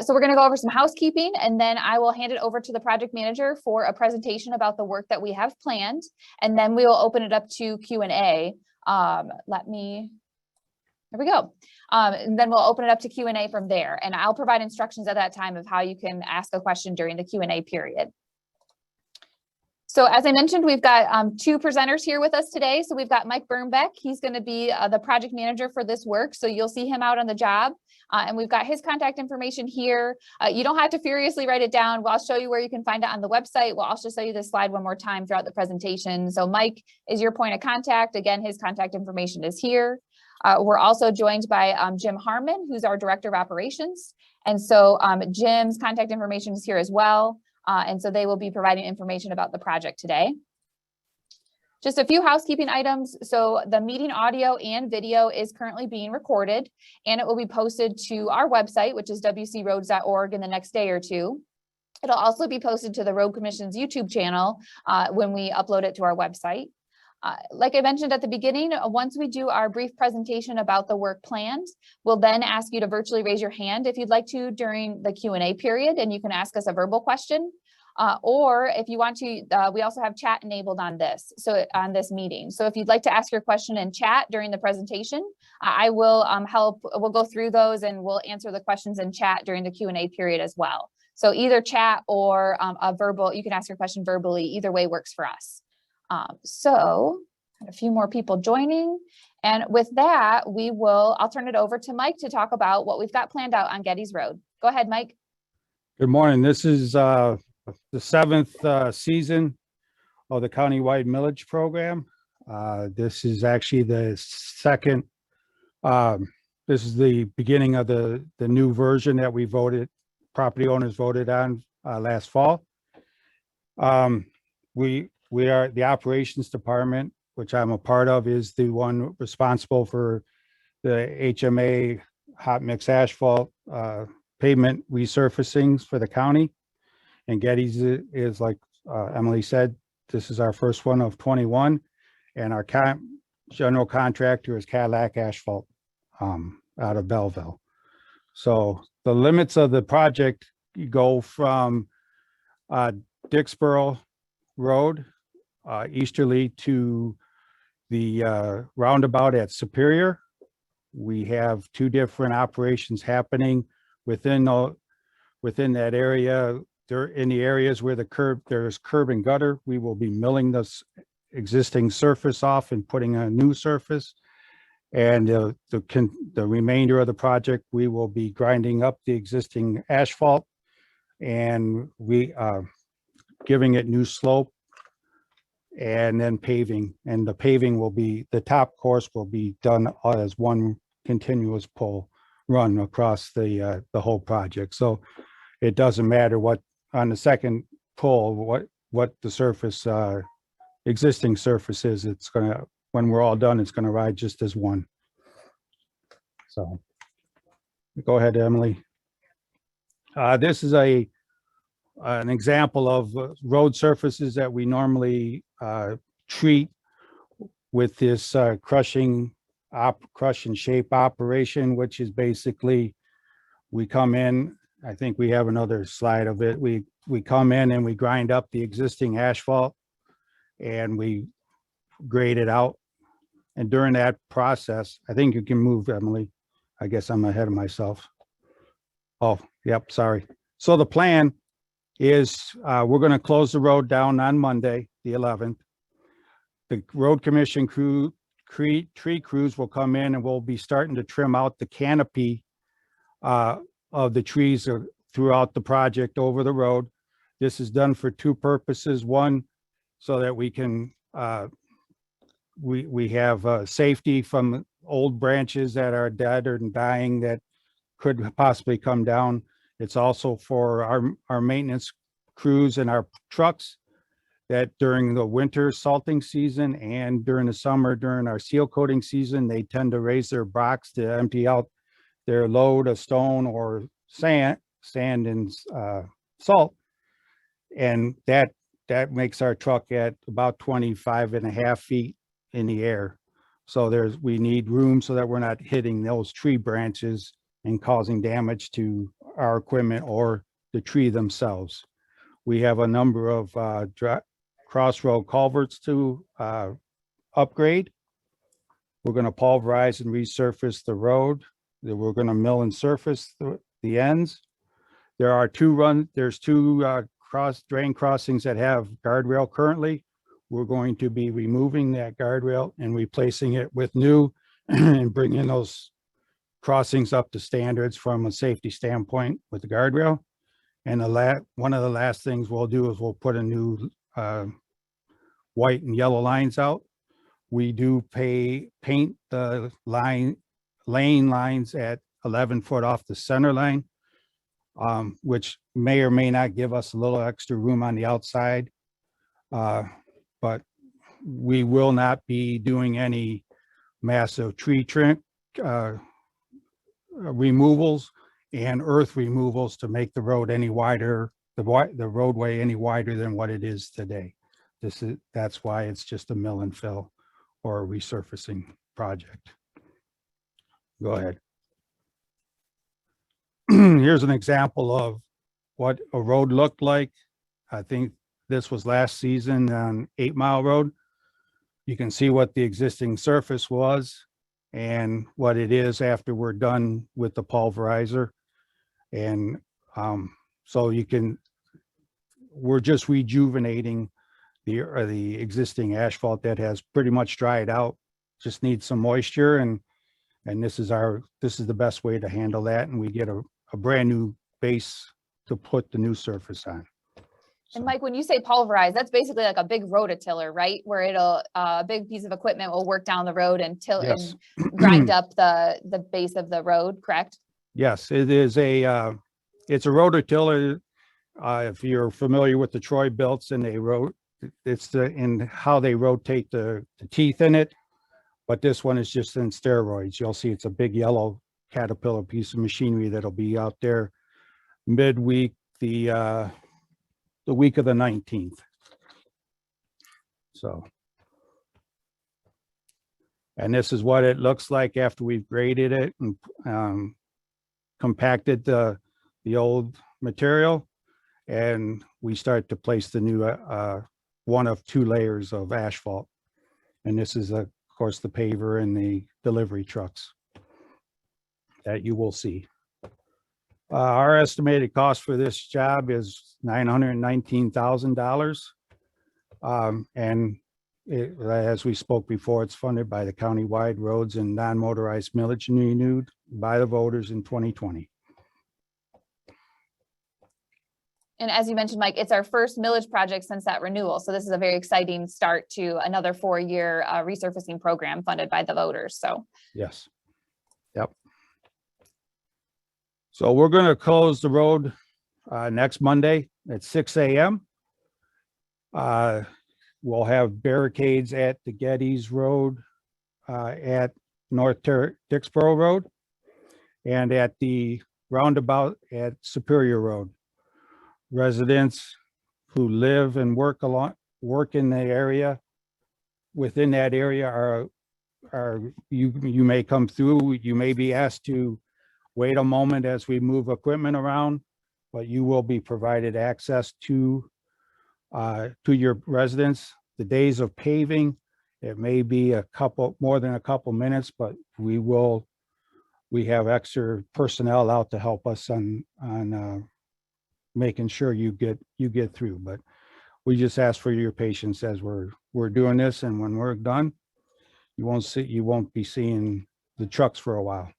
So we're going to go over some housekeeping, and then I will hand it over to the project manager for a presentation about the work that we have planned, and then we will open it up to Q&A. There we go. And then we'll open it up to Q&A from there, and I'll provide instructions at that time of how you can ask a question during the Q&A period. So as I mentioned, we've got two presenters here with us today. So we've got Mike Birnbeck. He's going to be the project manager for this work. So you'll see him out on the job. And we've got his contact information here. You don't have to furiously write it down. Well, I'll show you where you can find it on the website. We'll also show you this slide one more time throughout the presentation. So Mike is your point of contact. Again, his contact information is here. We're also joined by Jim Harmon, who's our director of operations. And so Jim's contact information is here as well. And so they will be providing information about the project today. Just a few housekeeping items. So the meeting audio and video is currently being recorded, and it will be posted to our website, which is wcroads.org, in the next day or two. It'll also be posted to the Road Commission's YouTube channel when we upload it to our website. Like I mentioned at the beginning, once we do our brief presentation about the work planned, we'll then ask you to virtually raise your hand if you'd like to during the Q&A period, and you can ask us a verbal question. Or if you want to, we also have chat enabled on this meeting. So if you'd like to ask your question in chat during the presentation, I will we'll go through those and we'll answer the questions in chat during the Q&A period as well. So either chat or a verbal, you can ask your question verbally, either way works for us. So a few more people joining, and with that, I'll turn it over to Mike to talk about what we've got planned out on Geddes Road. Go ahead, Mike. Good morning. This is the 7th season of the countywide millage program. This is actually the second. This is the beginning of the new version that property owners voted on last fall. We are the operations department, which I'm a part of, is the one responsible for the HMA hot mix asphalt pavement resurfacings for the county. And Geddes is, like Emily said, this is our first one of 21. And our general contractor is Cadillac Asphalt out of Belleville. So the limits of the project go from Dixboro Road easterly to the roundabout at Superior. We have two different operations happening within that area. They're in the areas where there's curb and gutter. We will be milling this existing surface off and putting a new surface. And the remainder of the project, we will be grinding up the existing asphalt and giving it new slope, and then paving. And the paving will be, the top course will be done as one continuous pull run across the whole project. So it doesn't matter what on the second pull, what the surface, existing surface is. It's gonna, when we're all done, it's gonna ride just as one. So go ahead, Emily. This is an example of road surfaces that we normally treat with this crush and shape operation, which is basically, we come in, I think we have another slide of it. We come in and we grind up the existing asphalt and we grade it out. And during that process, I think you can move, Emily. I guess I'm ahead of myself. Oh, yep, sorry. So the plan is we're going to close the road down on Monday, the 11th. The road commission tree crews will come in and we'll be starting to trim out the canopy of the trees throughout the project over the road. This is done for two purposes. One, so that we can we have safety from old branches that are dead or dying that could possibly come down. It's also for our maintenance crews and our trucks that during the winter salting season and during the summer, during our seal coating season, they tend to raise their box to empty out their load of stone or sand and salt. And that makes our truck at about 25.5 feet in the air. So we need room so that we're not hitting those tree branches and causing damage to our equipment or the tree themselves. We have a number of crossroad culverts to upgrade. We're going to pulverize and resurface the road. We're going to mill and surface the ends. There's two drain crossings that have guardrail currently. We're going to be removing that guardrail and replacing it with new and bringing those crossings up to standards from a safety standpoint with the guardrail. And one of the last things we'll do is we'll put a new white and yellow lines out. We do paint the lane lines at 11 foot off the center line, which may or may not give us a little extra room on the outside. But we will not be doing any massive tree trim removals and earth removals to make the road any wider, the roadway any wider than what it is today. That's why it's just a mill and fill or a resurfacing project. Go ahead. Here's an example of what a road looked like. I think this was last season on 8 Mile Road. You can see what the existing surface was and what it is after we're done with the pulverizer. And so we're just rejuvenating the existing asphalt that has pretty much dried out, just needs some moisture, and this is the best way to handle that, and we get a brand new base to put the new surface on. And Mike, when you say pulverize, that's basically like a big rototiller, right? Where a big piece of equipment will work down the road and till Yes. and grind up the base of the road, correct? Yes, it is it's a rototiller. If you're familiar with the Troy belts and it's in how they rotate the teeth in it, but this one is just in steroids. You'll see it's a big yellow Caterpillar piece of machinery that'll be out there midweek, the week of the 19th. So, and this is what it looks like after we've graded it and compacted the old material, and we start to place the new one of 2 layers of asphalt. And this is of course the paver and the delivery trucks that you will see. Our estimated cost for this job is $919,000. And as we spoke before, it's funded by the countywide roads and non-motorized millage renewed by the voters in 2020. And as you mentioned, Mike, it's our first millage project since that renewal. So this is a very exciting start to another 4-year resurfacing program funded by the voters. So yes. Yep. So we're going to close the road next Monday at 6 a.m. We'll have barricades at the Geddes Road, at North Dixboro Road, and at the roundabout at Superior Road. Residents who live and work in the area, within that area, you may come through. You may be asked to wait a moment as we move equipment around, but you will be provided access to your residence. The days of paving, it may be more than a couple minutes, but we have extra personnel out to help us on making sure you get through. But we just ask for your patience as we're doing this, and when we're done, you won't be seeing the trucks for a while.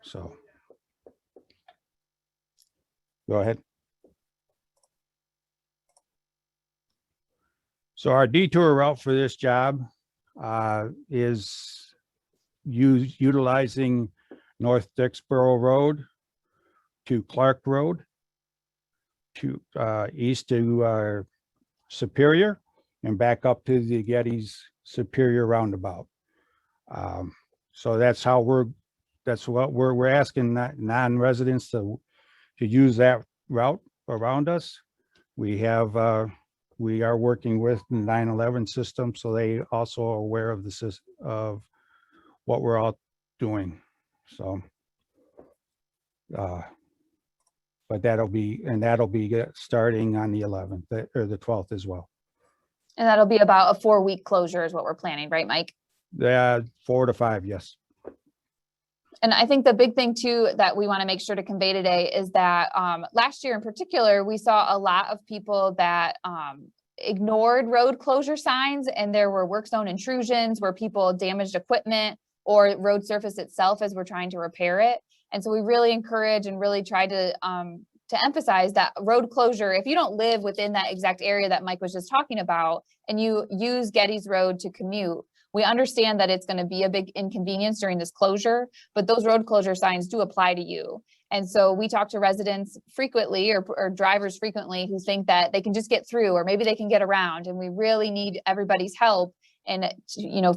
So go ahead. So our detour route for this job is utilizing North Dixboro Road to Clark Road, to east to Superior, and back up to the Geddes Superior roundabout. So that's what we're asking non-residents to use that route around us. We are working with the 9/11 system, so they also are aware of of what we're all doing. So but that'll be starting on the 11th or the 12th as well. And that'll be about a 4-week closure is what we're planning, right, Mike? 4 to 5, yes. And I think the big thing too that we want to make sure to convey today is that last year in particular, we saw a lot of people that ignored road closure signs, and there were work zone intrusions where people damaged equipment or road surface itself as we're trying to repair it. And so we really encourage and really try to emphasize that road closure, if you don't live within that exact area that Mike was just talking about, and you use Geddes Road to commute, we understand that it's going to be a big inconvenience during this closure, but those road closure signs do apply to you. And so we talk to residents frequently or drivers frequently who think that they can just get through, or maybe they can get around. And we really need everybody's help in,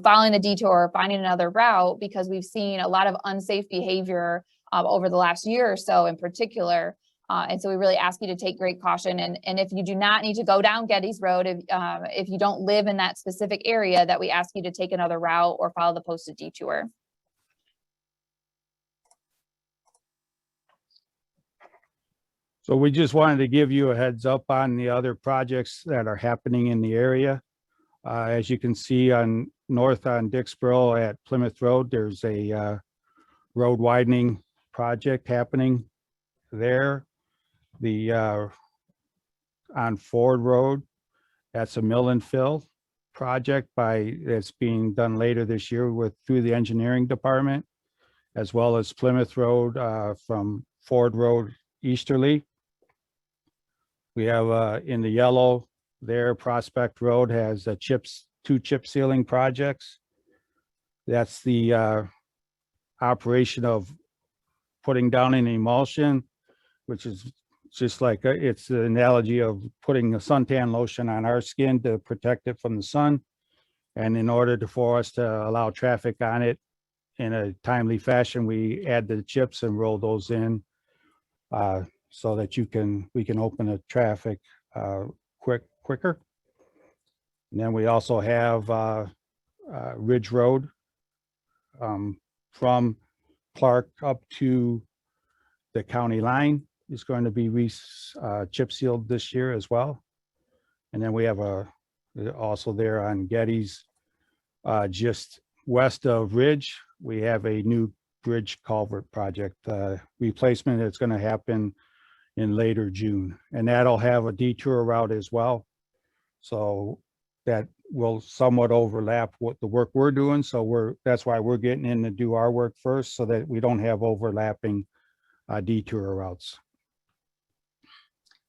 following the detour or finding another route, because we've seen a lot of unsafe behavior over the last year or so in particular. And so we really ask you to take great caution. And if you do not need to go down Geddes Road, if you don't live in that specific area, that we ask you to take another route or follow the posted detour. So we just wanted to give you a heads up on the other projects that are happening in the area. As you can see north on Dixboro at Plymouth Road, there's a road widening project happening there. On Ford Road, that's a mill and fill project that's being done later this year through the engineering department, as well as Plymouth Road from Ford Road easterly. We have in the yellow there, Prospect Road has two chip sealing projects. That's the operation of putting down an emulsion, which is just like it's the analogy of putting a suntan lotion on our skin to protect it from the sun. And in order for us to allow traffic on it in a timely fashion, we add the chips and roll those in so that we can open the traffic quicker. And then we also have Ridge Road from Clark up to the county line is going to be chip sealed this year as well. And then we have also there on Geddes, just west of Ridge, we have a new bridge culvert project replacement that's going to happen in later June, and that'll have a detour route as well. So that will somewhat overlap with the work we're doing. So that's why we're getting in to do our work first, so that we don't have overlapping detour routes.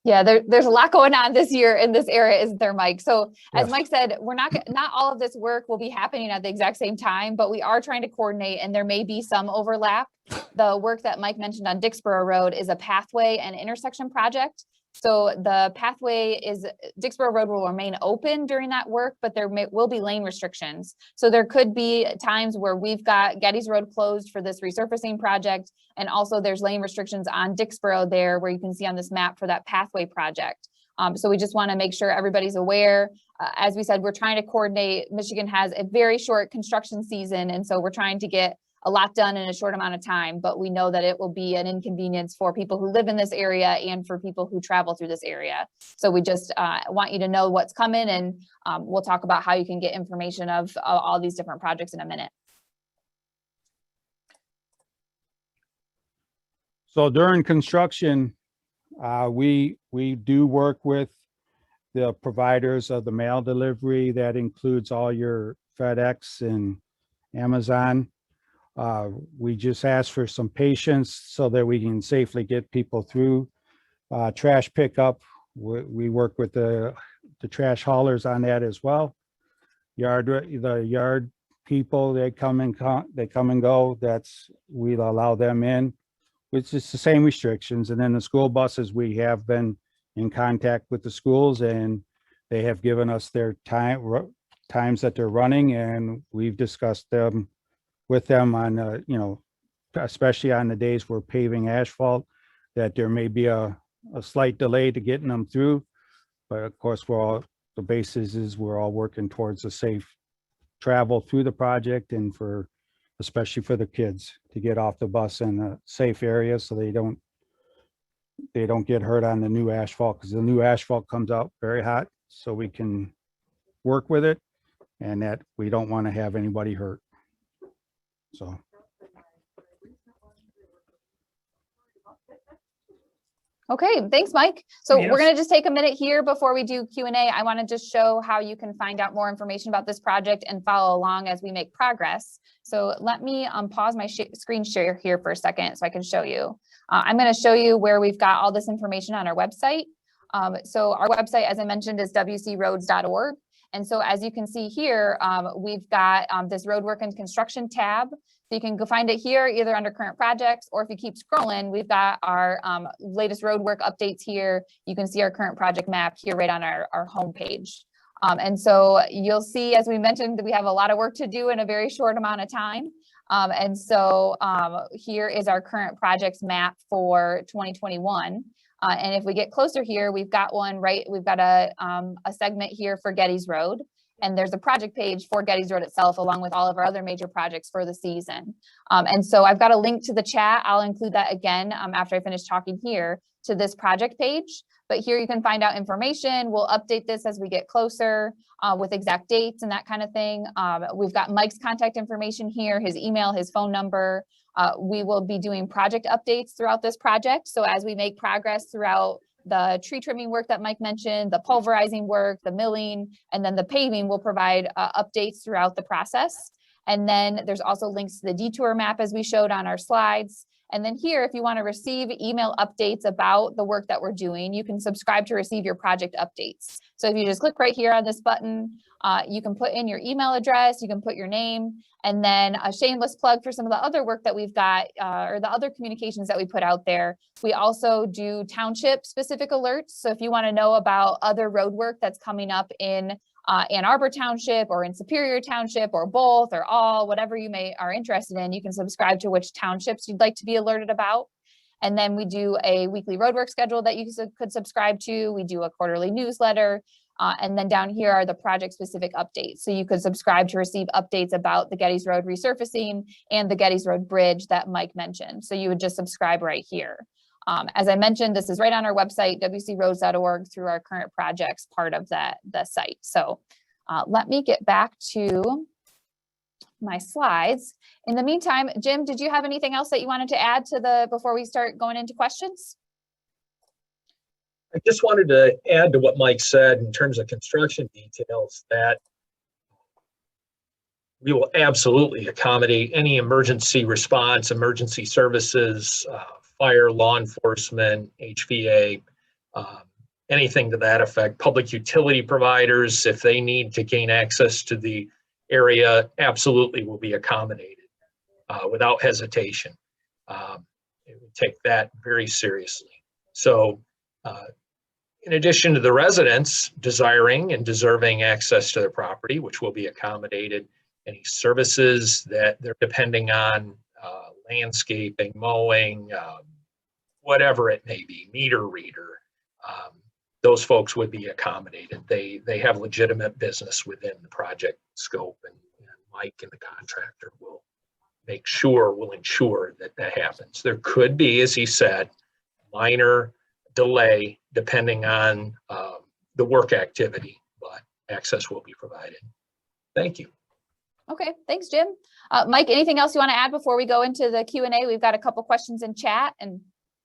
Yeah, there's a lot going on this year in this area, isn't there, Mike? So as Yes. Mike said, we're not all of this work will be happening at the exact same time, but we are trying to coordinate, and there may be some overlap. The work that Mike mentioned on Dixboro Road is a pathway and intersection project. So the pathway Dixboro Road will remain open during that work, but there will be lane restrictions. So there could be times where we've got Geddes Road closed for this resurfacing project. And also there's lane restrictions on Dixboro there, where you can see on this map for that pathway project. So we just want to make sure everybody's aware. As we said, we're trying to coordinate. Michigan has a very short construction season, and so we're trying to get a lot done in a short amount of time, but we know that it will be an inconvenience for people who live in this area and for people who travel through this area. So we just want you to know what's coming, and we'll talk about how you can get information of all these different projects in a minute. So during construction, we do work with the providers of the mail delivery. That includes all your FedEx and Amazon. We just ask for some patience so that we can safely get people through. Trash pickup, we work with the trash haulers on that as well. The yard people, they come and go. We allow them in. It's just the same restrictions. And then the school buses, we have been in contact with the schools, and they have given us their times that they're running, and we've discussed them with them on, especially on the days we're paving asphalt, that there may be a slight delay to getting them through. But of course, the basis is we're all working towards a safe travel through the project, and especially for the kids to get off the bus in a safe area so they don't they don't get hurt on the new asphalt, because the new asphalt comes out very hot, so we can work with it, and that we don't want to have anybody hurt. So. Okay, thanks, Mike. So Yes. we're going to just take a minute here before we do Q&A. I want to just show how you can find out more information about this project and follow along as we make progress. So let me pause my screen share here for a second so I can show you. I'm going to show you where we've got all this information on our website. So our website, as I mentioned, is WCRoads.org. And so as you can see here, we've got this roadwork and construction tab. So you can go find it here, either under current projects, or if you keep scrolling, we've got our latest roadwork updates here. You can see our current project map here right on our homepage. And so you'll see, as we mentioned, that we have a lot of work to do in a very short amount of time. And so here is our current projects map for 2021. And if we get closer here, we've got one right, we've got a segment here for Geddes Road. And there's a project page for Geddes Road itself, along with all of our other major projects for the season. And so I've got a link to the chat. I'll include that again after I finish talking here to this project page. But here you can find out information. We'll update this as we get closer with exact dates and that kind of thing. We've got Mike's contact information here, his email, his phone number. We will be doing project updates throughout this project. So as we make progress throughout the tree trimming work that Mike mentioned, the pulverizing work, the milling, and then the paving will provide updates throughout the process. And then there's also links to the detour map as we showed on our slides. And then here, if you want to receive email updates about the work that we're doing, you can subscribe to receive your project updates. So if you just click right here on this button, you can put in your email address, you can put your name, and then a shameless plug for some of the other work that we've got or the other communications that we put out there. We also do township specific alerts. So if you want to know about other road work that's coming up in Ann Arbor Township or in Superior Township or both or all, whatever you are interested in, you can subscribe to which townships you'd like to be alerted about. And then we do a weekly roadwork schedule that you could subscribe to. We do a quarterly newsletter. And then down here are the project specific updates. So you could subscribe to receive updates about the Geddes Road resurfacing and the Geddes Road bridge that Mike mentioned. So you would just subscribe right here. As I mentioned, this is right on our website, wcroads.org, through our current projects part of the site. So let me get back to my slides. In the meantime, Jim, did you have anything else that you wanted to add to before we start going into questions? I just wanted to add to what Mike said in terms of construction details, that we will absolutely accommodate any emergency response, emergency services, fire, law enforcement, HVA, anything to that effect. Public utility providers, if they need to gain access to the area, absolutely will be accommodated without hesitation. We take that very seriously. So in addition to the residents desiring and deserving access to their property, which will be accommodated, any services that they're depending on, landscaping, mowing, whatever it may be, meter reader, those folks would be accommodated. They have legitimate business within the project scope, and Mike and the contractor will ensure that that happens. There could be, as he said, minor delay depending on the work activity, but access will be provided. Thank you. Okay, thanks, Jim. Mike, anything else you want to add before we go into the Q&A? We've got a couple questions in chat and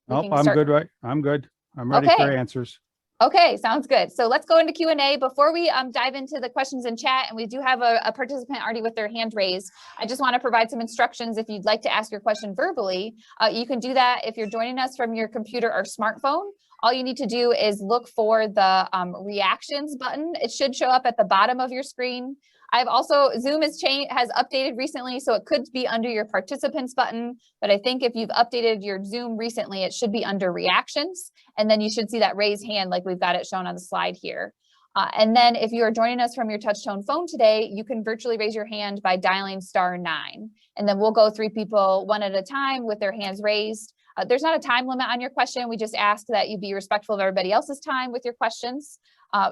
Nope, I'm good, right? I'm good. I'm ready for answers. Okay, sounds good. So let's go into Q&A. Before we dive into the questions in chat, and we do have a participant already with their hand raised, I just want to provide some instructions. If you'd like to ask your question verbally, you can do that if you're joining us from your computer or smartphone. All you need to do is look for the reactions button. It should show up at the bottom of your screen. I've also, Zoom has updated recently, so it could be under your participants button, but I think if you've updated your Zoom recently, it should be under reactions, and then you should see that raised hand like we've got it shown on the slide here. And then if you are joining us from your touch tone phone today, you can virtually raise your hand by dialing *9, and then we'll go through people one at a time with their hands raised. There's not a time limit on your question. We just ask that you be respectful of everybody else's time with your questions.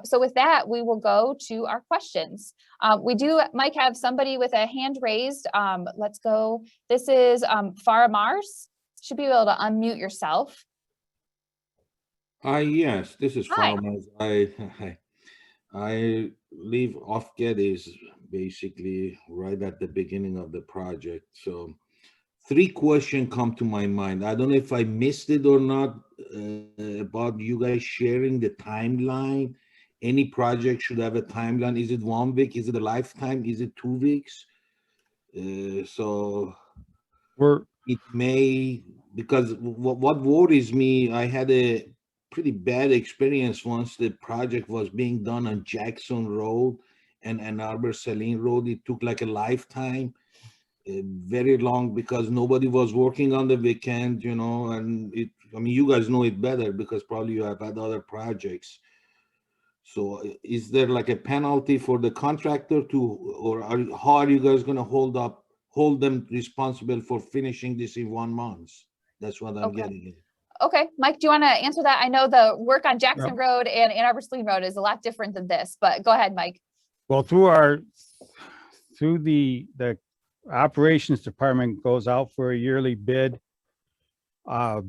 So with that, we will go to our questions. We do, Mike, have somebody with a hand raised. Let's go. This is Farah Mars. Should be able to unmute yourself. Yes, this is Hi. Farmers. I live off Geddes, basically right at the beginning of the project. So three questions come to my mind. I don't know if I missed it or not, about you guys sharing the timeline. Any project should have a timeline. Is it 1 week? Is it a lifetime? Is it 2 weeks? So We're, it may, because what worries me, I had a pretty bad experience once the project was being done on Jackson Road and Arbor Road. It took like a lifetime, very long, because nobody was working on the weekend, and I mean, you guys know it better because probably you have had other projects. So is there like a penalty for the contractor or how are you guys going to hold them responsible for finishing this in 1 month? That's what I'm Okay. getting at. Okay, Mike, do you want to answer that? I know the work on Jackson Yep. Road and Ann Arbor Sleen Road is a lot different than this, but go ahead, Mike. well, through the operations department goes out for a yearly bid, for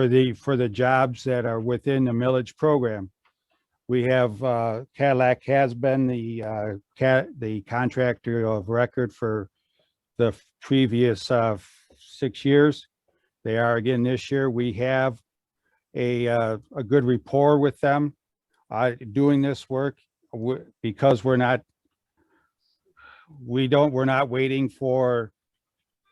the jobs that are within the millage program. We have, Cadillac has been the contractor of record for the previous 6 years. They are again this year. We have a good rapport with them doing this work, because we're not waiting for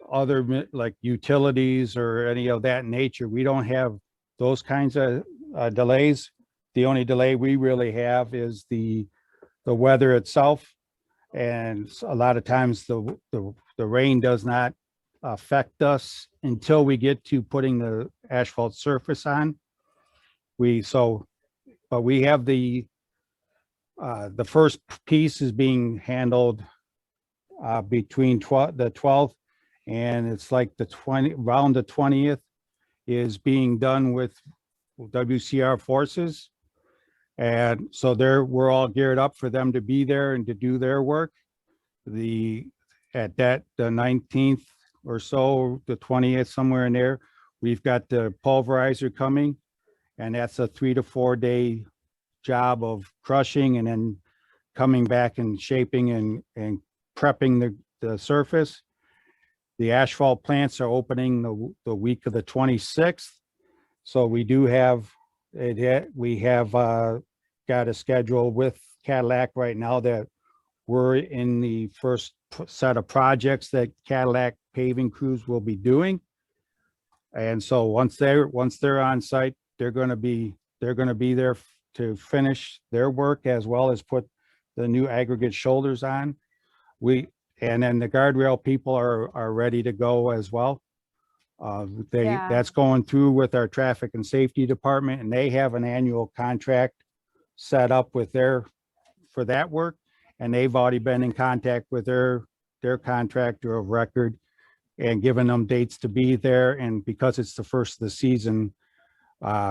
other like utilities or any of that nature. We don't have those kinds of delays. The only delay we really have is the weather itself. And a lot of times the rain does not affect us until we get to putting the asphalt surface on. But we have the first piece is being handled between the 12th and it's like around the 20th is being done with WCR forces. And so we're all geared up for them to be there and to do their work. The 19th or so, the 20th, somewhere in there, we've got the pulverizer coming, and that's a 3 to 4 day job of crushing and then coming back and shaping and prepping the surface. The asphalt plants are opening the week of the 26th. So we do have we have got a schedule with Cadillac right now that we're in the first set of projects that Cadillac paving crews will be doing. And so once they're on site, they're going to be there to finish their work as well as put the new aggregate shoulders on. And then the guardrail people are ready to go as well. That's going through with our traffic and safety department, and they have an annual contract set up with for that work. And they've already been in contact with their contractor of record and given them dates to be there. And because it's the first of the season,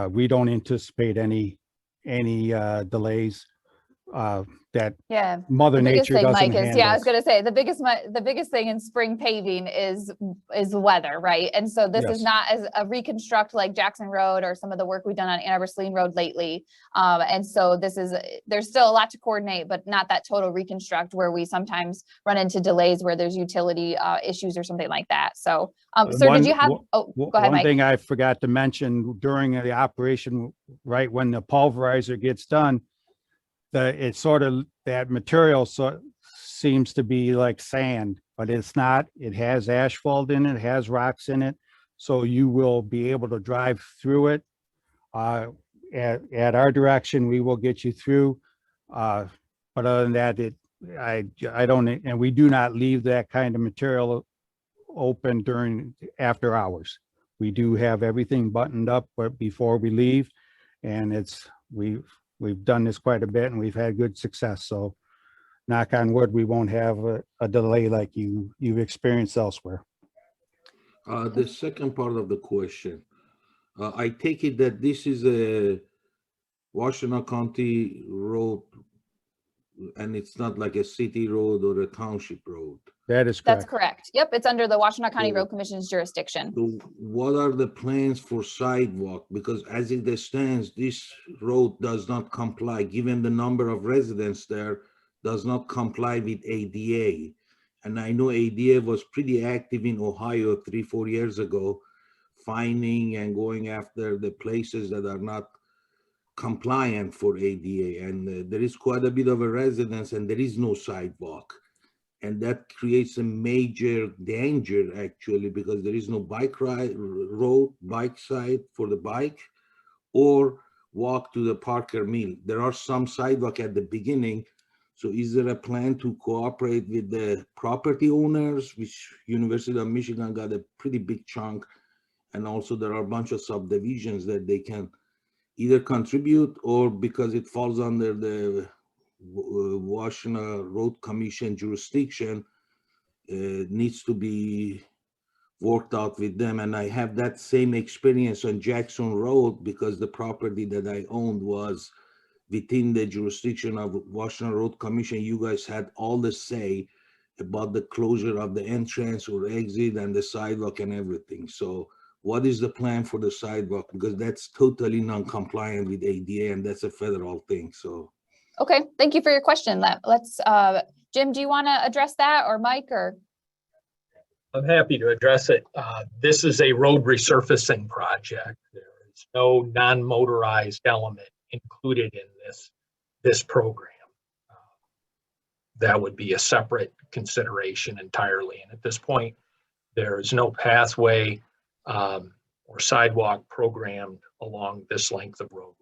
we don't anticipate any delays. That Mother Nature doesn't handle. I was going to say the biggest thing in spring paving is weather, right? And so this is not as a reconstruct like Jackson Road or some of the work we've done on Ann Arbor Sleen Road lately. And so there's still a lot to coordinate, but not that total reconstruct where we sometimes run into delays where there's utility issues or something like that. So, sir, did you have? Go ahead, Mike. One thing I forgot to mention during the operation, right when the pulverizer gets done, it's sort of that material seems to be like sand, but it's not. It has asphalt in it, has rocks in it, so you will be able to drive through it. At our direction, we will get you through. But other than that, I don't, and we do not leave that kind of material open after hours. We do have everything buttoned up before we leave, and we've done this quite a bit and we've had good success. So knock on wood, we won't have a delay like you've experienced elsewhere. The second part of the question, I take it that this is a Washtenaw County road and it's not like a city road or a township road. That is That's correct. correct. Yep, it's under the Washtenaw County Cool. Road Commission's jurisdiction. So what are the plans for sidewalk? Because as it stands, this road does not comply, given the number of residents there, does not comply with ADA. And I know ADA was pretty active in Ohio 3-4 years ago, finding and going after the places that are not compliant for ADA. And there is quite a bit of a residence and there is no sidewalk. And that creates a major danger actually, because there is no bike side for the bike or walk to the Parker Mill. There are some sidewalk at the beginning. So is there a plan to cooperate with the property owners, which University of Michigan got a pretty big chunk. And also there are a bunch of subdivisions that they can either contribute or because it falls under the Washtenaw Road Commission jurisdiction, needs to be worked out with them. And I have that same experience on Jackson Road because the property that I owned was within the jurisdiction of Washtenaw Road Commission. You guys had all the say about the closure of the entrance or exit and the sidewalk and everything. So what is the plan for the sidewalk? Because that's totally non-compliant with ADA and that's a federal thing, so. Okay, thank you for your question. Let's, Jim, do you want to address that, or Mike, or? I'm happy to address it. This is a road resurfacing project. There is no non-motorized element included in this program. That would be a separate consideration entirely. And at this point, there is no pathway or sidewalk programmed along this length of roadway.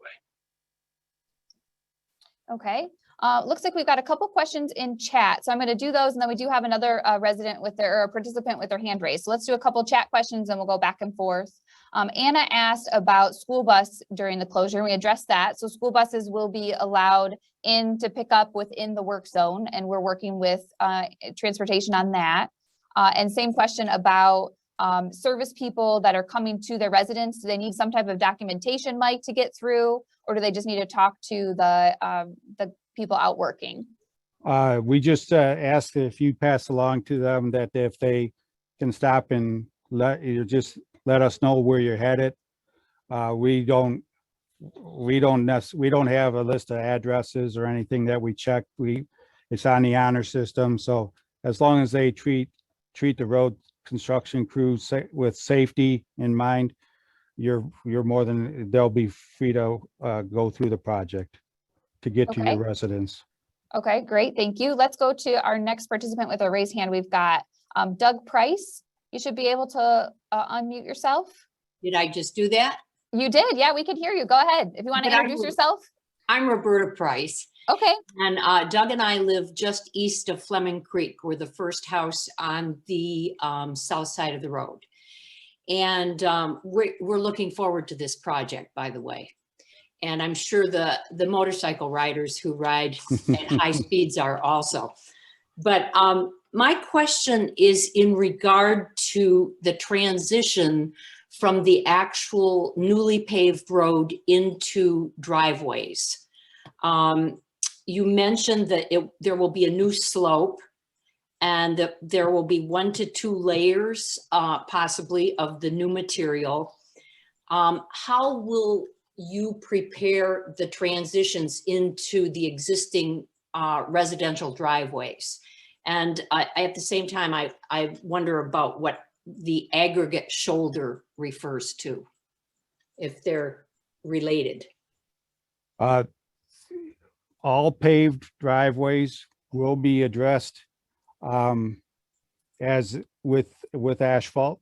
Okay, looks like we've got a couple questions in chat. So I'm going to do those, and then we do have another resident with their, or a participant with their hand raised. So let's do a couple chat questions and we'll go back and forth. Anna asked about school bus during the closure, and we addressed that. So school buses will be allowed in to pick up within the work zone, and we're working with transportation on that. And same question about service people that are coming to their residence. Do they need some type of documentation, Mike, to get through, or do they just need to talk to the people out working? We just asked if you pass along to them that if they can stop and let us know where you're headed. We don't have a list of addresses or anything that we check. It's on the honor system. So as long as they treat the road construction crews with safety in mind, you're more than, they'll be free to go through the project to get to your residence. Okay, great. Thank you. Let's go to our next participant with a raised hand. We've got Doug Price. You should be able to unmute yourself. Did I just do that? You did. Yeah, we can hear you. Go ahead. If you want to introduce yourself. I'm Roberta Price. Okay. And Doug and I live just east of Fleming Creek. We're the first house on the south side of the road. And we're looking forward to this project, by the way. And I'm sure the motorcycle riders who ride at high speeds are also. But my question is in regard to the transition from the actual newly paved road into driveways. You mentioned that there will be a new slope and that there will be 1 to 2 layers possibly of the new material. How will you prepare the transitions into the existing residential driveways? And at the same time, I wonder about what the aggregate shoulder refers to, if they're related. All paved driveways will be addressed as with asphalt.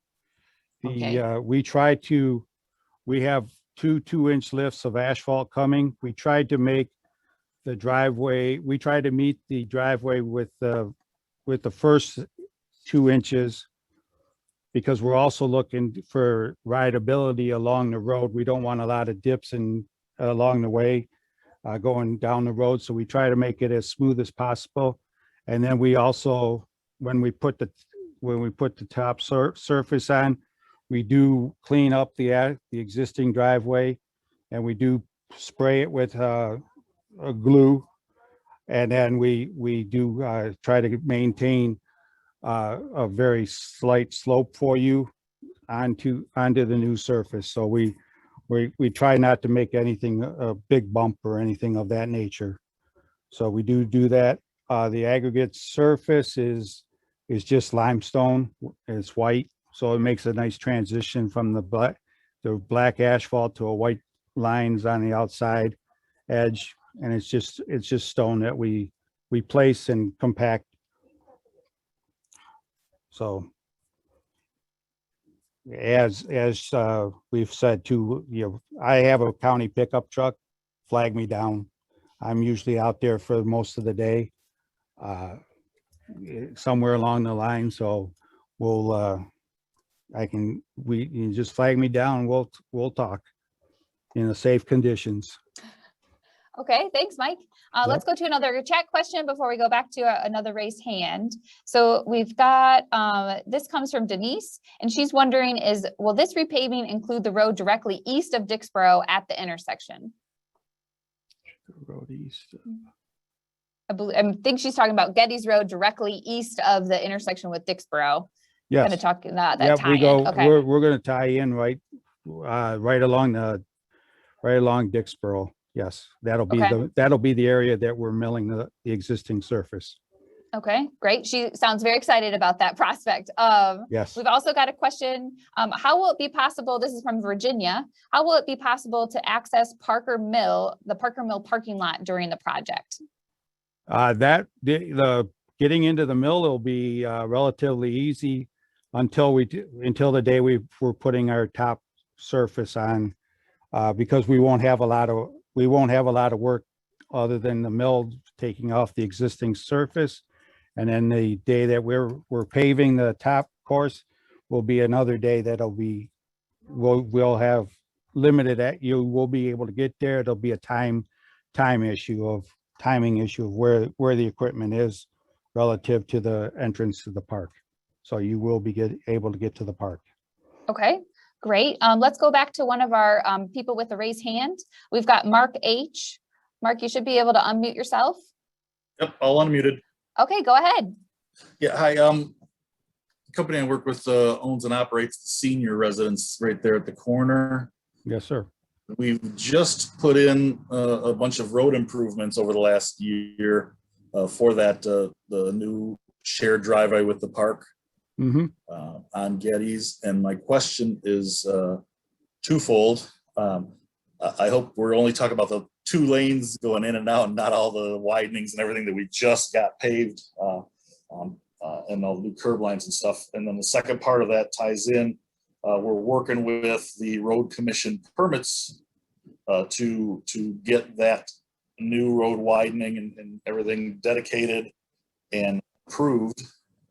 Okay. We have 2 2-inch lifts of asphalt coming. We tried to make the driveway, we tried to meet the driveway with the first 2 inches, because we're also looking for rideability along the road. We don't want a lot of dips along the way going down the road. So we try to make it as smooth as possible. And then we also, when we put the top surface on, we do clean up the existing driveway, and we do spray it with a glue. And then we do try to maintain a very slight slope for you onto the new surface. So we try not to make anything a big bump or anything of that nature. So we do that. The aggregate surface is just limestone. It's white, so it makes a nice transition from the black asphalt to a white lines on the outside edge, and it's just stone that we place and compact. So as we've said too, I have a county pickup truck. Flag me down. I'm usually out there for most of the day, somewhere along the line. So we'll you can just flag me down. We'll talk in a safe conditions. Okay, thanks, Mike. Let's go to another chat question before we go back to another raised hand. So we've got, this comes from Denise, and she's wondering will this repaving include the road directly east of Dixboro at the intersection? Road east. I think she's talking about Geddes Road directly east of the intersection with Dixboro. Yes. Kind of talking that Yep, tie we go. in. Okay. We're going to tie in right along Dixboro. Yes, that'll be the area that we're milling the existing surface. Okay, great. She sounds very excited about that prospect. Yes. We've also got a question. How will it be possible, this is from Virginia, how will it be possible to access the Parker Mill parking lot during the project? The getting into the mill will be relatively easy until the day we're putting our top surface on, because we won't have a lot of work other than the mill taking off the existing surface. And then the day that we're paving the top course will be another day we'll have limited you will be able to get there. It'll be a timing issue of where the equipment is relative to the entrance to the park. So you will be able to get to the park. Okay, great. Let's go back to one of our people with a raised hand. We've got Mark H. Mark, you should be able to unmute yourself. Yep, all unmuted. Okay, go ahead. Yeah, hi. The company I work with owns and operates the senior residence right there at the corner. Yes, sir. We've just put in a bunch of road improvements over the last year for that, the new shared driveway with the park on Geddes. And my question is twofold. I hope we're only talking about the 2 lanes going in and out and not all the widenings and everything that we just got paved and all the new curb lines and stuff. And then the second part of that ties in, we're working with the road commission permits to get that new road widening and everything dedicated and approved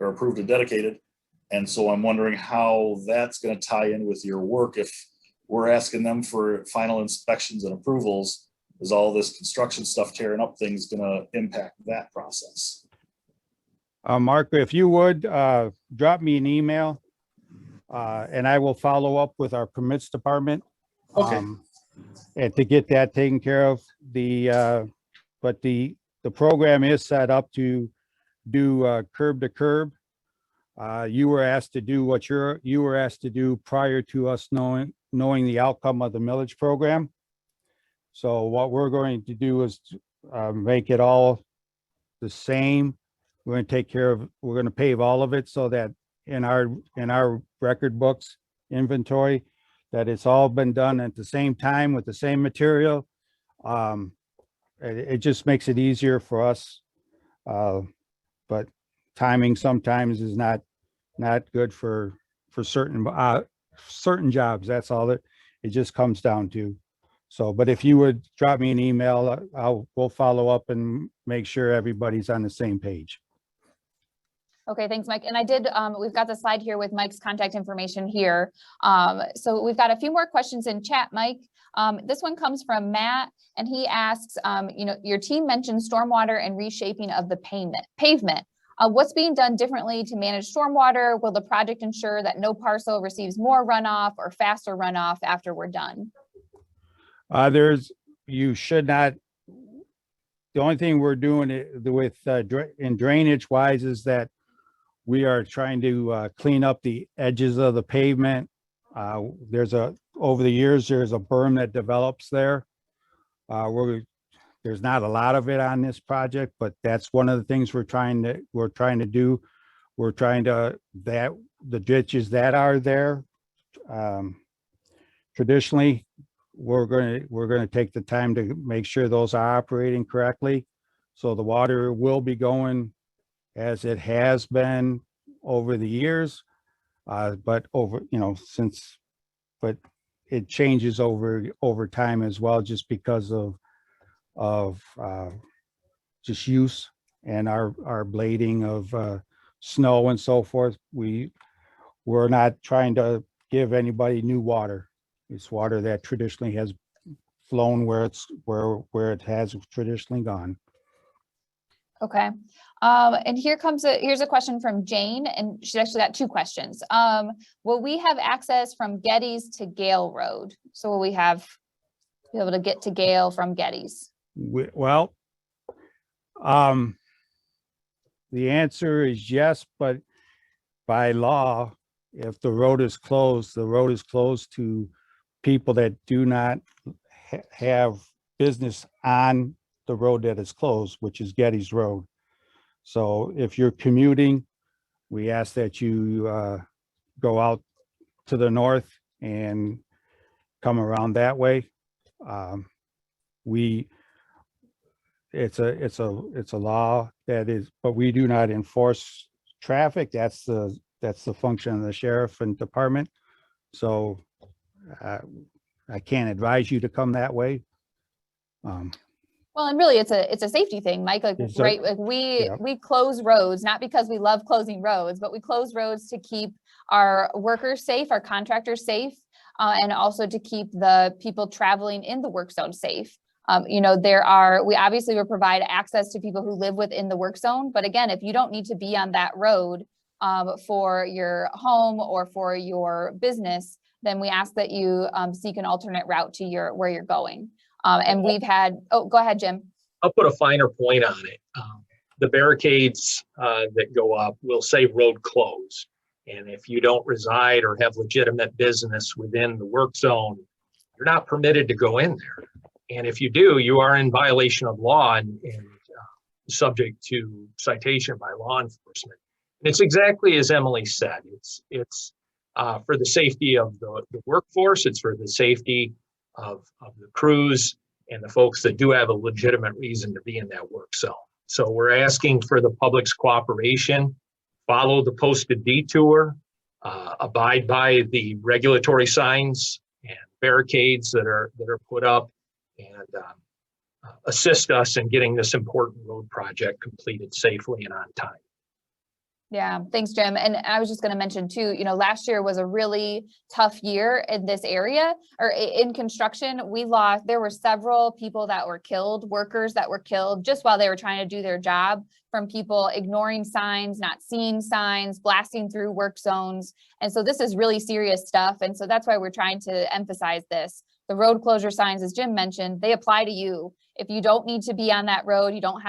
and dedicated. And so I'm wondering how that's going to tie in with your work. If we're asking them for final inspections and approvals, is all this construction stuff tearing up things going to impact that process? Mark, if you would drop me an email and I will follow up with our permits department. Okay. And to get that taken care of. But the program is set up to do curb to curb. You were asked to do what you were asked to do prior to us knowing the outcome of the millage program. So what we're going to do is make it all the same. We're going to pave all of it so that in our record books inventory, that it's all been done at the same time with the same material. It just makes it easier for us. But timing sometimes is not good for certain jobs. That's all it just comes down to. So, but if you would drop me an email, we'll follow up and make sure everybody's on the same page. Okay, thanks, Mike. And I did, we've got the slide here with Mike's contact information here. So we've got a few more questions in chat, Mike. This one comes from Matt, and he asks, your team mentioned stormwater and reshaping of the pavement. What's being done differently to manage stormwater? Will the project ensure that no parcel receives more runoff or faster runoff after we're done? You should not. The only thing we're doing with in drainage wise is that we are trying to clean up the edges of the pavement. Over the years, there's a berm that develops there. There's not a lot of it on this project, but that's one of the things we're trying to do. We're trying to, the ditches that are there, traditionally, we're going to take the time to make sure those are operating correctly. So the water will be going as it has been over the years, but but it changes over time as well, just because of just use and our blading of snow and so forth. We're not trying to give anybody new water. It's water that traditionally has flown where it has traditionally gone. Okay. And here's a question from Jane, and she's actually got two questions. Will we have access from Geddes to Gale Road? So will we be able to get to Gale from Geddes? Well, the answer is yes, but by law, if the road is closed to people that do not have business on the road that is closed, which is Geddes Road. So if you're commuting, we ask that you go out to the north and come around that way. It's a law that is, but we do not enforce traffic. That's the function of the sheriff and department. So I can't advise you to come that way. Well, and really it's a safety thing, Mike, like, right? Like we close roads, not because we love closing roads, but we close roads to keep our workers safe, our contractors safe, and also to keep the people traveling in the work zone safe. We obviously will provide access to people who live within the work zone, but again, if you don't need to be on that road for your home or for your business, then we ask that you seek an alternate route to where you're going. And we've had, go ahead, Jim. I'll put a finer point on it. The barricades that go up will say road closed. And if you don't reside or have legitimate business within the work zone, you're not permitted to go in there. And if you do, you are in violation of law and subject to citation by law enforcement. And it's exactly as Emily said. It's for the safety of the workforce. It's for the safety of the crews and the folks that do have a legitimate reason to be in that work zone. So we're asking for the public's cooperation, follow the posted detour, abide by the regulatory signs and barricades that are put up, and assist us in getting this important road project completed safely and on time. Yeah, thanks, Jim. And I was just going to mention too, last year was a really tough year in this area or in construction. There were several people that were killed, workers that were killed just while they were trying to do their job, from people ignoring signs, not seeing signs, blasting through work zones. And so this is really serious stuff. And so that's why we're trying to emphasize this. The road closure signs, as Jim mentioned, they apply to you. If you don't need to be on that road, you don't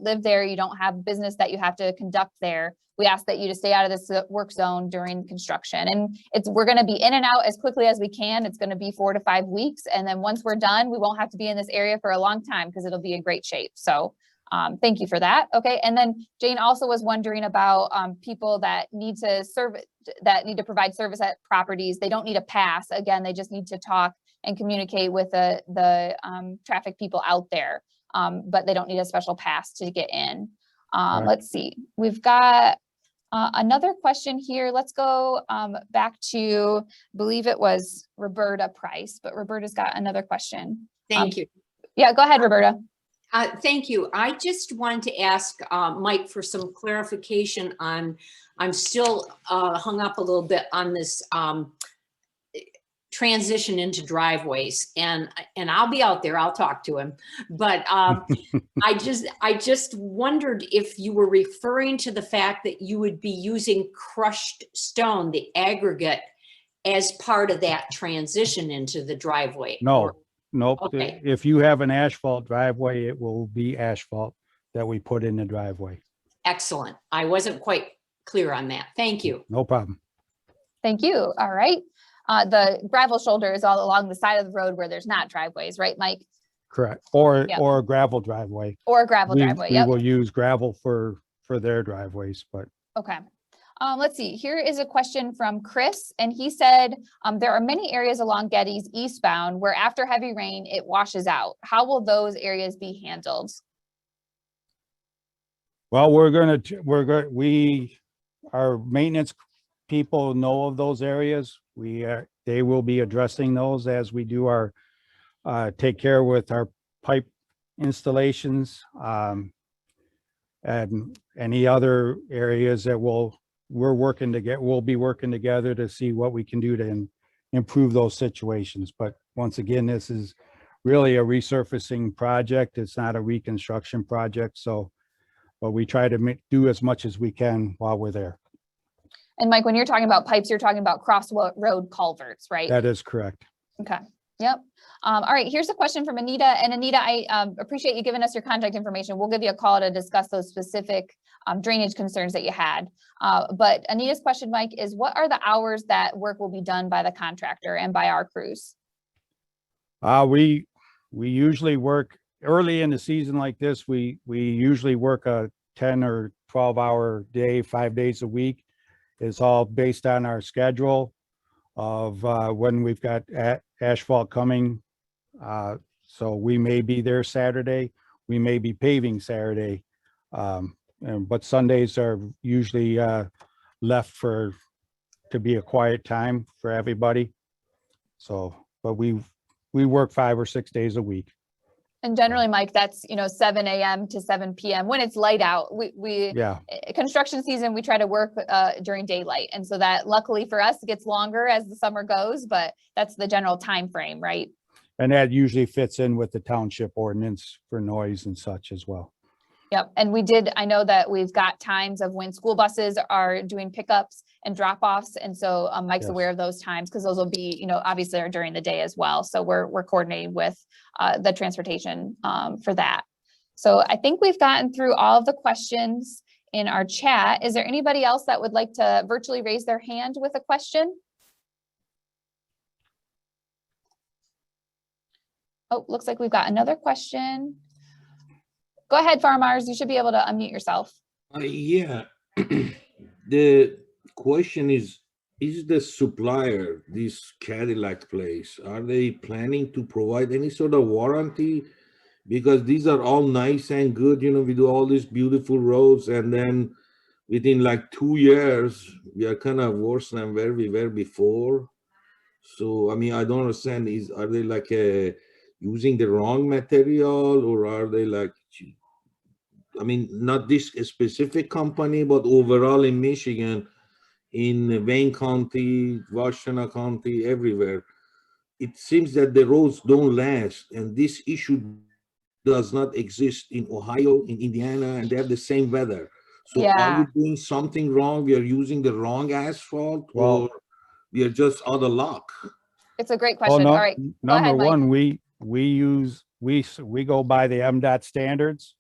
live there, you don't have business that you have to conduct there, we ask that you to stay out of this work zone during construction. And we're going to be in and out as quickly as we can. It's going to be 4 to 5 weeks. And then once we're done, we won't have to be in this area for a long time because it'll be in great shape. So thank you for that. Okay. And then Jane also was wondering about people that need to provide service at properties. They don't need a pass. Again, they just need to talk and communicate with the traffic people out there, but they don't need a special pass to get in. Right. Let's see, we've got another question here. Let's go back to, I believe it was Roberta Price, but Roberta's got another question. Thank you. Yeah, go ahead, Roberta. Thank you. I just wanted to ask Mike for some clarification on, I'm still hung up a little bit on this transition into driveways, and I'll be out there, I'll talk to him, but I just wondered if you were referring to the fact that you would be using crushed stone, the aggregate, as part of that transition into the driveway. No, nope. Okay. If you have an asphalt driveway, it will be asphalt that we put in the driveway. Excellent. I wasn't quite clear on that. Thank you. No problem. Thank you. All right. The gravel shoulder is all along the side of the road where there's not driveways, right, Mike? Correct. Or, Yep. or a gravel driveway. Or a gravel driveway. We Yep. will use gravel for their driveways, but Okay. Let's see. Here is a question from Chris, and he said, there are many areas along Geddes eastbound where after heavy rain, it washes out. How will those areas be handled? well, our maintenance people know of those areas. They will be addressing those as we do our, take care with our pipe installations, and any other areas that we'll be working together to see what we can do to improve those situations. But once again, this is really a resurfacing project. It's not a reconstruction project. So, but we try to do as much as we can while we're there. And Mike, when you're talking about pipes, you're talking about road culverts, right? That is correct. Okay. Yep. All right. Here's a question from Anita. And Anita, I appreciate you giving us your contact information. We'll give you a call to discuss those specific drainage concerns that you had. But Anita's question, Mike, is what are the hours that work will be done by the contractor and by our crews? We usually work early in the season like this. We usually work a 10 or 12-hour day, 5 days a week. It's all based on our schedule of when we've got asphalt coming. So we may be there Saturday, we may be paving Saturday. But Sundays are usually left to be a quiet time for everybody. So, but we work 5 or 6 days a week. And generally, Mike, that's, 7 a.m. to 7 p.m. when it's light out. Yeah, Construction season, we try to work during daylight. And so that luckily for us gets longer as the summer goes, but that's the general time frame, right? and that usually fits in with the township ordinance for noise and such as well. Yep. And I know that we've got times of when school buses are doing pickups and drop offs. And so Mike's Yes. aware of those times because those will be, obviously are during the day as well. So we're coordinating with the transportation for that. So I think we've gotten through all of the questions in our chat. Is there anybody else that would like to virtually raise their hand with a question? Oh, looks like we've got another question. Go ahead, Farmers. You should be able to unmute yourself. Yeah, the question is the supplier, this Cadillac place, are they planning to provide any sort of warranty? Because these are all nice and good, we do all these beautiful roads, and then within like 2 years, we are kind of worse than where we were before. So, I mean, I don't understand, are they like using the wrong material, or are they like, I mean, not this specific company, but overall in Michigan, in Wayne County, Washtenaw County, everywhere, it seems that the roads don't last. And this issue does not exist in Ohio, in Indiana, and they have the same weather. So are we doing something wrong? We are using the wrong asphalt, or we are just out of luck? It's a great question. All right. Number ahead, Mike. one, we go by the MDOT standards.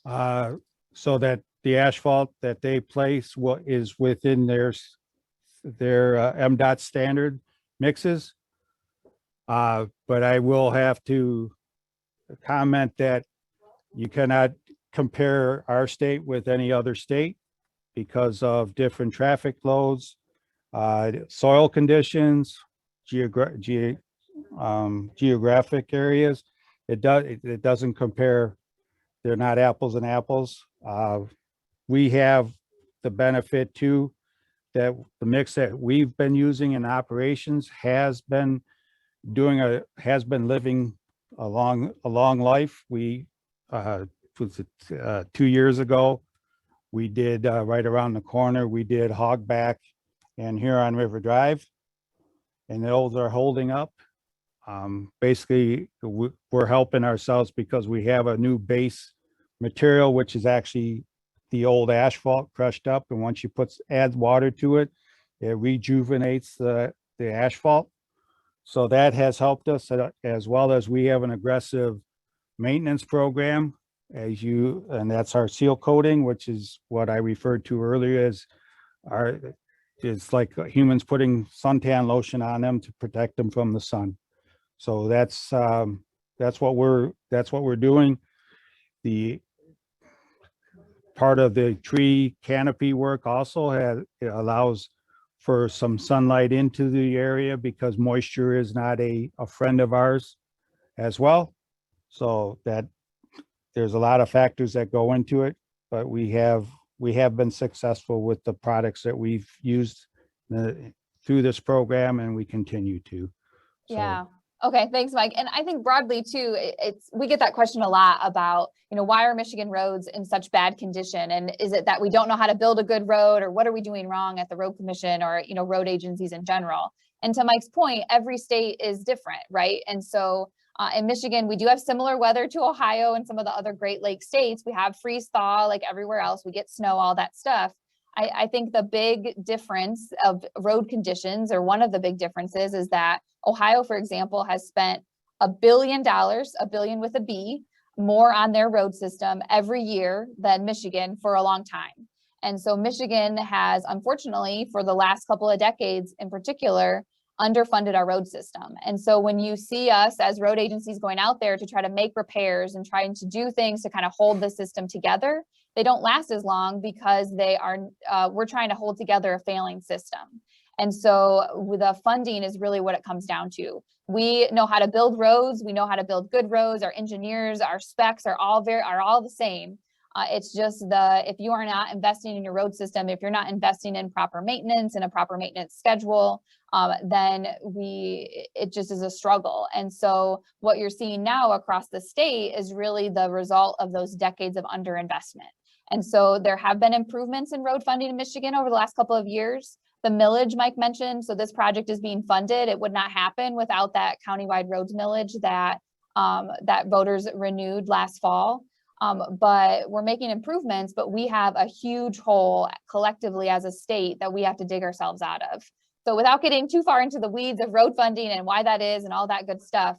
So that the asphalt that they place is within their MDOT standard mixes. But I will have to comment that you cannot compare our state with any other state because of different traffic loads, soil conditions, geographic areas. It doesn't compare. They're not apples and apples. We have the benefit too, that the mix that we've been using in operations has been living a long life. We, 2 years ago, we did right around the corner, we did Hogback and Huron River Drive, and those are holding up. Basically, we're helping ourselves because we have a new base material, which is actually the old asphalt crushed up. And once you add water to it, it rejuvenates the asphalt. So that has helped us, as well as we have an aggressive maintenance program and that's our seal coating, which is what I referred to earlier as it's like humans putting suntan lotion on them to protect them from the sun. So that's what we're doing. The part of the tree canopy work also it allows for some sunlight into the area because moisture is not a friend of ours as well. So that there's a lot of factors that go into it, but we have been successful with the products that we've used through this program, and we continue to. So, Yeah. Okay. Thanks, Mike. And I think broadly too, we get that question a lot about, why are Michigan roads in such bad condition? And is it that we don't know how to build a good road, or what are we doing wrong at the road commission or, road agencies in general? And to Mike's point, every state is different, right? And so in Michigan, we do have similar weather to Ohio and some of the other Great Lakes states. We have freeze thaw like everywhere else. We get snow, all that stuff. I think the big difference of road conditions, or one of the big differences, is that Ohio, for example, has spent $1 billion, $1 billion with a B, more on their road system every year than Michigan for a long time. And so Michigan has, unfortunately, for the last couple of decades in particular, underfunded our road system. And so when you see us as road agencies going out there to try to make repairs and trying to do things to kind of hold the system together, they don't last as long because we're trying to hold together a failing system. And so the funding is really what it comes down to. We know how to build roads. We know how to build good roads. Our engineers, our specs are all the same. It's just if you are not investing in your road system, if you're not investing in proper maintenance and a proper maintenance schedule, then it just is a struggle. And so what you're seeing now across the state is really the result of those decades of underinvestment. And so there have been improvements in road funding in Michigan over the last couple of years. The millage Mike mentioned, so this project is being funded. It would not happen without that countywide roads millage that voters renewed last fall. But we're making improvements, but we have a huge hole collectively as a state that we have to dig ourselves out of. So without getting too far into the weeds of road funding and why that is and all that good stuff,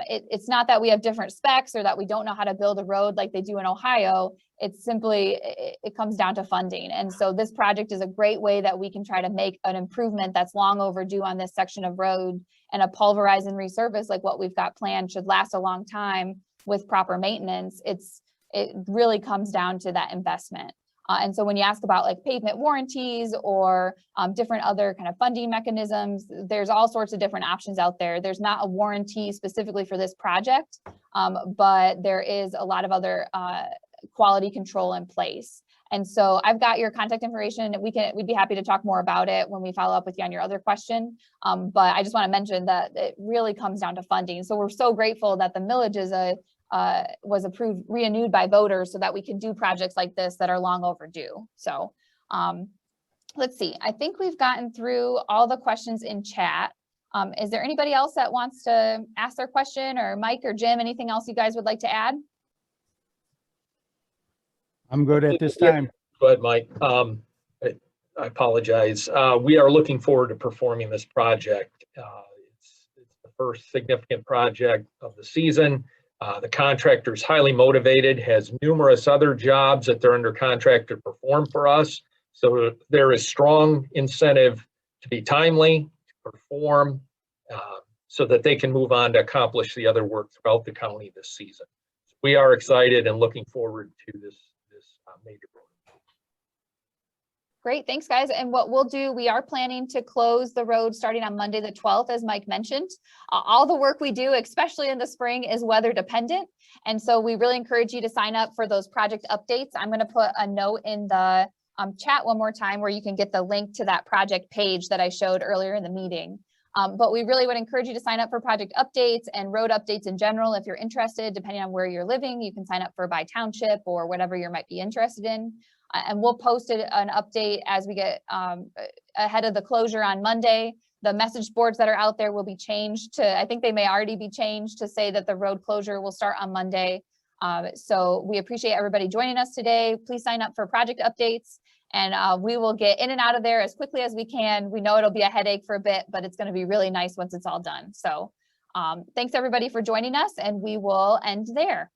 it's not that we have different specs or that we don't know how to build a road like they do in Ohio. It's simply, it comes down to funding. And so this project is a great way that we can try to make an improvement that's long overdue on this section of road, and a pulverize and resurface like what we've got planned should last a long time with proper maintenance. It really comes down to that investment. And so when you ask about like pavement warranties or different other kind of funding mechanisms, there's all sorts of different options out there. There's not a warranty specifically for this project, but there is a lot of other quality control in place. And so I've got your contact information. We'd be happy to talk more about it when we follow up with you on your other question. But I just want to mention that it really comes down to funding. So we're so grateful that the millage is was approved, renewed by voters so that we can do projects like this that are long overdue. So let's see, I think we've gotten through all the questions in chat. Is there anybody else that wants to ask their question, or Mike or Jim, anything else you guys would like to add? I'm good at this time. Go ahead, Mike. I apologize. We are looking forward to performing this project. It's the first significant project of the season. The contractor is highly motivated, has numerous other jobs that they're under contract to perform for us. So there is strong incentive to be timely, to perform, so that they can move on to accomplish the other work throughout the county this season. We are excited and looking forward to this major program. Great, thanks guys. And what we'll do, we are planning to close the road starting on Monday the 12th, as Mike mentioned. All the work we do, especially in the spring, is weather dependent. And so we really encourage you to sign up for those project updates. I'm going to put a note in the chat one more time where you can get the link to that project page that I showed earlier in the meeting. But we really would encourage you to sign up for project updates and road updates in general. If you're interested, depending on where you're living, you can sign up for by township or whatever you might be interested in. And we'll post an update as we get ahead of the closure on Monday. The message boards that are out there will be changed to, I think they may already be changed to say that the road closure will start on Monday. So we appreciate everybody joining us today. Please sign up for project updates, and we will get in and out of there as quickly as we can. We know it'll be a headache for a bit, but it's going to be really nice once it's all done. So thanks everybody for joining us, and we will end there.